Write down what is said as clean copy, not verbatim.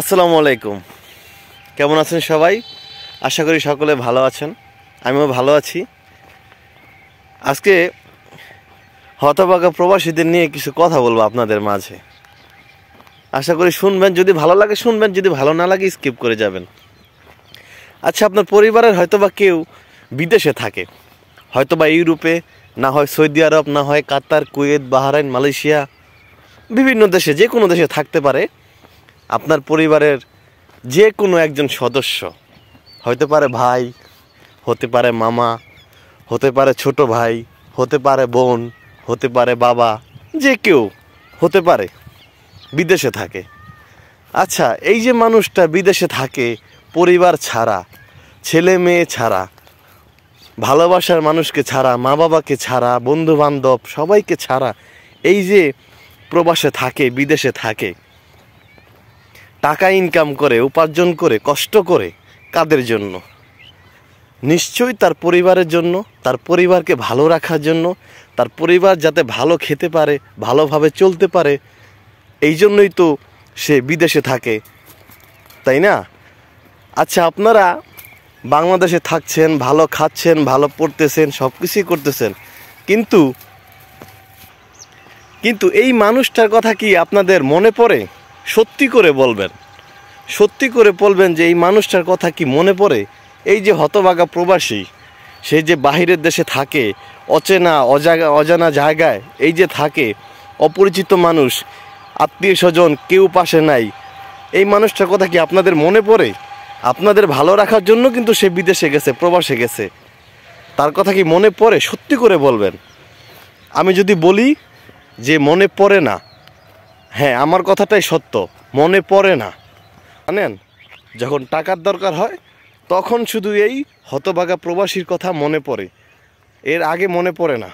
আসসালামু আলাইকুম। কেমন আছেন সবাই? আশা করি সকলে ভালো আছেন, আমিও ভালো আছি। আজকে হতভাগা প্রবাসীদের নিয়ে কিছু কথা বলবো আপনাদের মাঝে। আশা করি শুনবেন, যদি ভালো লাগে শুনবেন, যদি ভালো না লাগে স্কিপ করে যাবেন। আচ্ছা, আপনার পরিবারের হয়তোবা কেউ বিদেশে থাকে, হয়তোবা ইউরোপে, না হয় সৌদি আরব, না হয় কাতার, কুয়েত, বাহরাইন, মালয়েশিয়া, বিভিন্ন দেশে, যে কোনো দেশে থাকতে পারে। আপনার পরিবারের যে কোনো একজন সদস্য, হতে পারে ভাই, হতে পারে মামা, হতে পারে ছোট ভাই, হতে পারে বোন, হতে পারে বাবা, যে কেউ হতে পারে, বিদেশে থাকে। আচ্ছা, এই যে মানুষটা বিদেশে থাকে পরিবার ছাড়া, ছেলে মেয়ে ছাড়া, ভালোবাসার মানুষকে ছাড়া, মা বাবাকে ছাড়া, বন্ধু বান্ধব সবাইকে ছাড়া, এই যে প্রবাসে থাকে, বিদেশে থাকে, টাকা ইনকাম করে, উপার্জন করে, কষ্ট করে, কাদের জন্য? নিশ্চয়ই তার পরিবারের জন্য, তার পরিবারকে ভালো রাখার জন্য, তার পরিবার যাতে ভালো খেতে পারে, ভালোভাবে চলতে পারে, এই জন্যই তো সে বিদেশে থাকে, তাই না? আচ্ছা, আপনারা বাংলাদেশে থাকছেন, ভালো খাচ্ছেন, ভালো পড়তেছেন, সব কিছুই করতেছেন, কিন্তু কিন্তু এই মানুষটার কথা কি আপনাদের মনে পড়ে? সত্যি করে বলবেন, সত্যি করে বলবেন যে এই মানুষটার কথা কি মনে পড়ে? এই যে হতভাগা প্রবাসী, সে যে বাহিরের দেশে থাকে, অচেনা অজানা জায়গায় এই যে থাকে, অপরিচিত মানুষ, আত্মীয় স্বজন কেউ পাশে নাই, এই মানুষটার কথা কি আপনাদের মনে পড়ে? আপনাদের ভালো রাখার জন্য কিন্তু সে বিদেশে গেছে, প্রবাসে গেছে, তার কথা কি মনে পড়ে? সত্যি করে বলবেন। আমি যদি বলি যে মনে পড়ে না, হ্যাঁ, আমার কথাটাই সত্য, মনে পড়ে না। জানেন, যখন টাকার দরকার হয় তখন শুধু এই হতভাগা প্রবাসীর কথা মনে পড়ে, এর আগে মনে পড়ে না।